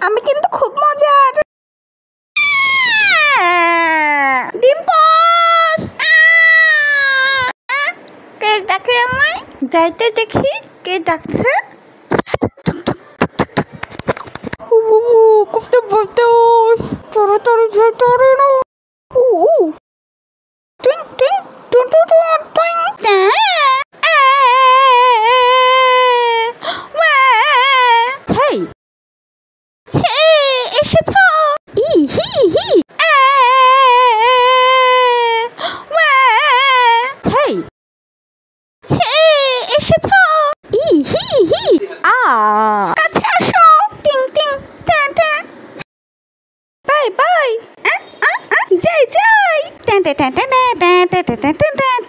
আমি কিন্তু খুব মজার। ডিম্পস, কে ডাকে আমায়? যাইতে দেখি কে ডাকছে। কষ্ট বলতেস, তাড়াতাড়ি যেতে পারে না। টুইং টুইং টুং টুং টুইং। হেই, এসেছ? ই হি হি। হেই, এসেছ? ই হি হি। কাছে আসো। টিং টিং টা টা। Bye bye. যাই যাই। টা টা টা টা টা টা টা টা টা।